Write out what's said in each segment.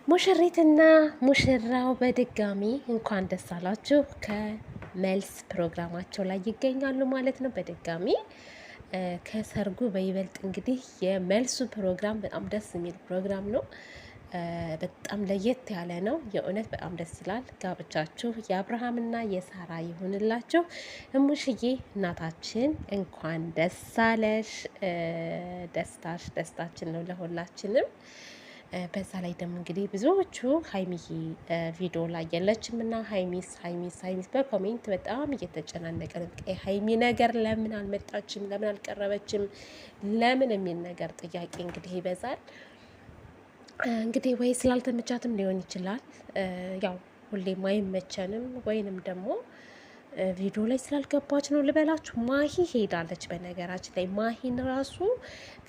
ሙሽሪትና ሙሽራው በድጋሚ እንኳን ደስ አላችሁ ከመልስ ፕሮግራማቸው ላይ ይገኛሉ ማለት ነው። በድጋሚ ከሰርጉ በይበልጥ እንግዲህ የመልሱ ፕሮግራም በጣም ደስ የሚል ፕሮግራም ነው። በጣም ለየት ያለ ነው። የእውነት በጣም ደስ ይላል። ጋብቻችሁ የአብርሃምና የሳራ ይሁንላችሁ። እሙሽዬ እናታችን እንኳን ደስ አለሽ። ደስታሽ ደስታችን ነው ለሁላችንም። በዛ ላይ ደግሞ እንግዲህ ብዙዎቹ ሀይሚዬ ቪዲዮ ላይ የለችም እና ሀይሚስ በኮሜንት በጣም እየተጨናነቀ ነው። ሀይሚ ነገር ለምን አልመጣችም፣ ለምን አልቀረበችም፣ ለምን የሚል ነገር ጥያቄ እንግዲህ ይበዛል። እንግዲህ ወይ ስላልተመቻትም ሊሆን ይችላል። ያው ሁሌም አይመቸንም ወይንም ደግሞ ቪዲዮ ላይ ስላልገባች ነው ልበላችሁ። ማሂ ሄዳለች። በነገራችን ላይ ማሂን ራሱ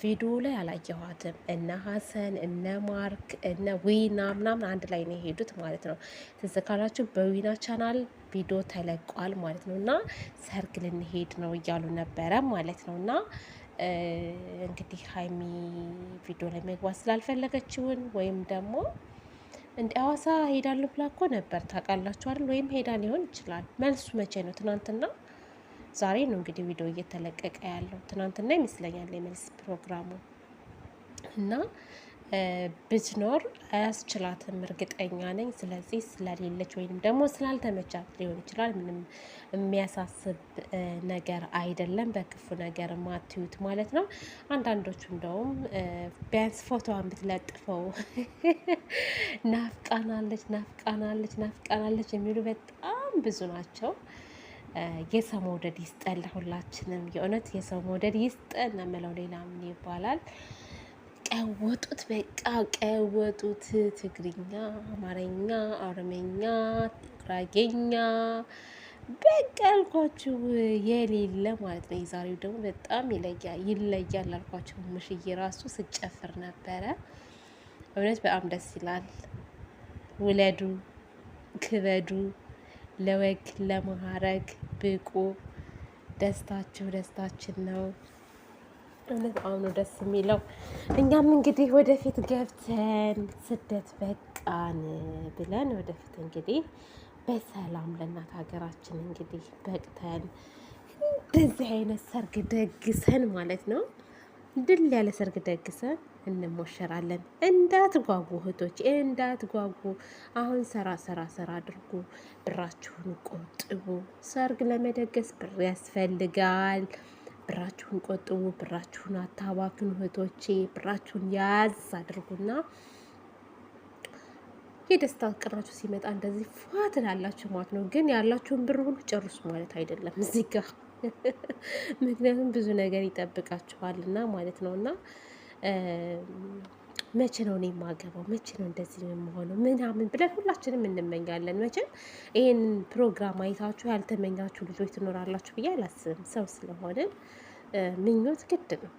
ቪዲዮ ላይ አላየኋትም። እነ ሀሰን እነ ማርክ እነ ዊና ምናምን አንድ ላይ ነው የሄዱት ማለት ነው። ትዝ ካላችሁ በዊና ቻናል ቪዲዮ ተለቋል ማለት ነው። እና ሰርግ ልንሄድ ነው እያሉ ነበረ ማለት ነው። እና እንግዲህ ሀይሚ ቪዲዮ ላይ መግባት ስላልፈለገችውን ወይም ደግሞ እንደ ሐዋሳ ሄዳለሁ ብላ እኮ ነበር ታውቃላችሁ አይደል? ወይም ሄዳ ሊሆን ይችላል። መልሱ መቼ ነው? ትናንትና ዛሬ ነው እንግዲህ ቪዲዮ እየተለቀቀ ያለው። ትናንትና ይመስለኛል የመልስ ፕሮግራሙ እና ብትኖር አያስችላትም እርግጠኛ ነኝ። ስለዚህ ስለሌለች ወይንም ደግሞ ስላልተመቻት ሊሆን ይችላል። ምንም የሚያሳስብ ነገር አይደለም። በክፉ ነገር ማትዩት ማለት ነው። አንዳንዶቹ እንደውም ቢያንስ ፎቶዋን ብትለጥፈው ናፍቃናለች የሚሉ በጣም ብዙ ናቸው። የሰው መውደድ ይስጠን ለሁላችንም። የእውነት የሰው መውደድ ይስጠን ነው የምለው። ሌላ ምን ይባላል? ቀወጡት፣ በቃ ቀወጡት። ትግርኛ፣ አማርኛ፣ ኦሮመኛ፣ ጉራጌኛ በቃ አልኳችሁ የሌለ ማለት ነው። የዛሬው ደግሞ በጣም ይለያል አልኳችሁ። ሙሽዬ ራሱ ስጨፍር ነበረ። እውነት በጣም ደስ ይላል። ውለዱ፣ ክበዱ፣ ለወግ ለማዕረግ ብቁ። ደስታችሁ ደስታችን ነው። እውነት አሁኑ ደስ የሚለው። እኛም እንግዲህ ወደፊት ገብተን ስደት በቃን ብለን ወደፊት እንግዲህ በሰላም ለእናት ሀገራችን እንግዲህ በቅተን እንደዚህ አይነት ሰርግ ደግሰን ማለት ነው፣ ድል ያለ ሰርግ ደግሰን እንሞሸራለን። እንዳትጓጉ እህቶች፣ እንዳትጓጉ። አሁን ሰራ አድርጉ፣ ብራችሁን ቆጥቡ። ሰርግ ለመደገስ ብር ያስፈልጋል። ብራችሁን ቆጥቡ፣ ብራችሁን አታባክኑ እህቶቼ። ብራችሁን ያዝ አድርጉና የደስታ ቀናችሁ ሲመጣ እንደዚህ ፏ ትላላችሁ ማለት ነው። ግን ያላችሁን ብር ሁሉ ጨርሱ ማለት አይደለም እዚህ ጋር ምክንያቱም ብዙ ነገር ይጠብቃችኋልና ማለት ነው። እና መቼ ነው እኔ የማገባው፣ መቼ ነው እንደዚህ የምሆነው ምናምን ብለን ሁላችንም እንመኛለን። መቼም ይህን ፕሮግራም አይታችሁ ያልተመኛችሁ ልጆች ትኖራላችሁ ብዬ አላስብም። ሰው ስለሆነ ምኞት ግድ ነው።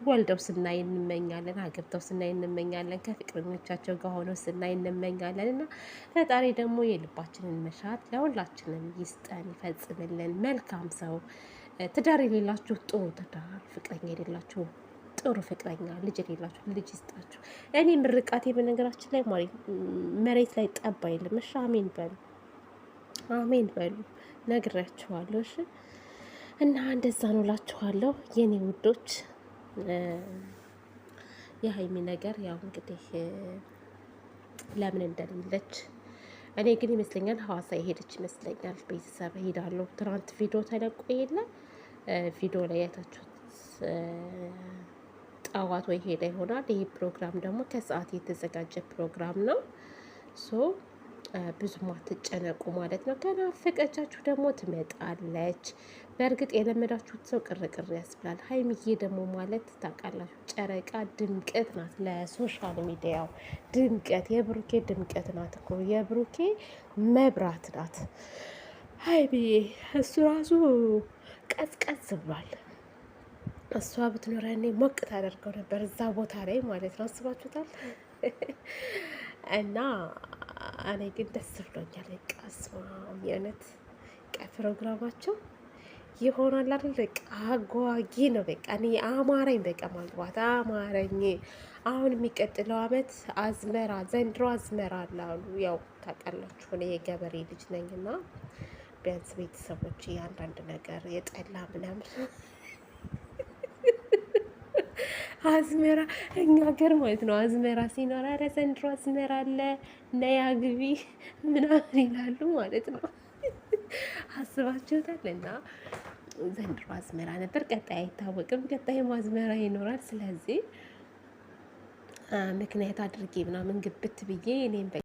ወልደው ስናይ እንመኛለን፣ አገብተው ስናይ እንመኛለን፣ ከፍቅረኞቻቸው ጋር ሆነው ስናይ እንመኛለን። እና ፈጣሪ ደግሞ የልባችንን መሻት ለሁላችንም ይስጠን፣ ይፈጽምልን። መልካም ሰው፣ ትዳር የሌላችሁ ጥሩ ትዳር፣ ፍቅረኛ የሌላችሁ ጥሩ ፍቅረኛ፣ ልጅ የሌላችሁ ልጅ ይስጣችሁ። እኔ ምርቃቴ በነገራችን ላይ መሬት ላይ ጠብ አይልም። እሺ አሜን በሉ፣ አሜን በሉ። ነግራችኋለሁ። እሺ እና እንደዛ ነው እላችኋለሁ የኔ ውዶች። የሀይሚ ነገር ያው እንግዲህ ለምን እንደሌለች እኔ ግን ይመስለኛል ሐዋሳ የሄደች ይመስለኛል። ቤተሰብ ሄዳለሁ። ትናንት ቪዲዮ ተለቆ የለ ቪዲዮ ላይ ያታችሁት ጠዋት ወይ ሄዳ ይሆናል። ይህ ፕሮግራም ደግሞ ከሰዓት የተዘጋጀ ፕሮግራም ነው። ሶ ብዙም አትጨነቁ ማለት ነው። ከናፈቀቻችሁ ደግሞ ትመጣለች። በእርግጥ የለመዳችሁት ሰው ቅርቅር ያስብላል። ሀይሚዬ ደግሞ ማለት ታውቃላችሁ ጨረቃ ድምቀት ናት። ለሶሻል ሚዲያው ድምቀት፣ የብሩኬ ድምቀት ናት እኮ የብሩኬ መብራት ናት ሀይሚዬ። እሱ ራሱ ቀዝቀዝ ብሏል። እሷ ብትኖረ እኔ ሞቅ ታደርገው ነበር እዛ ቦታ ላይ ማለት ነው። አስባችሁታል? እና እኔ ግን ደስ ብሎኛል። በቃ ስማ የእውነት ፕሮግራማቸው ይሆናል አይደል? በቃ አጓጊ ነው። በቃ እኔ አማረኝ፣ በቃ ማግባት አማረኝ። አሁን የሚቀጥለው አመት አዝመራ ዘንድሮ አዝመራ አለ አሉ። ያው ታውቃላችሁ እኔ የገበሬ ልጅ ነኝና ቢያንስ ቤተሰቦች የአንዳንድ ነገር የጠላ ምናምን አዝመራ እኛ ሀገር ማለት ነው አዝመራ ሲኖር ኧረ ዘንድሮ አዝመራ አለ ነይ አግቢ ምናምን ይላሉ ማለት ነው። አስባችሁታል? እና ዘንድሮ አዝመራ ነበር፣ ቀጣይ አይታወቅም። ቀጣይም አዝመራ ይኖራል። ስለዚህ ምክንያት አድርጌ ምናምን ግብት ብዬ እኔም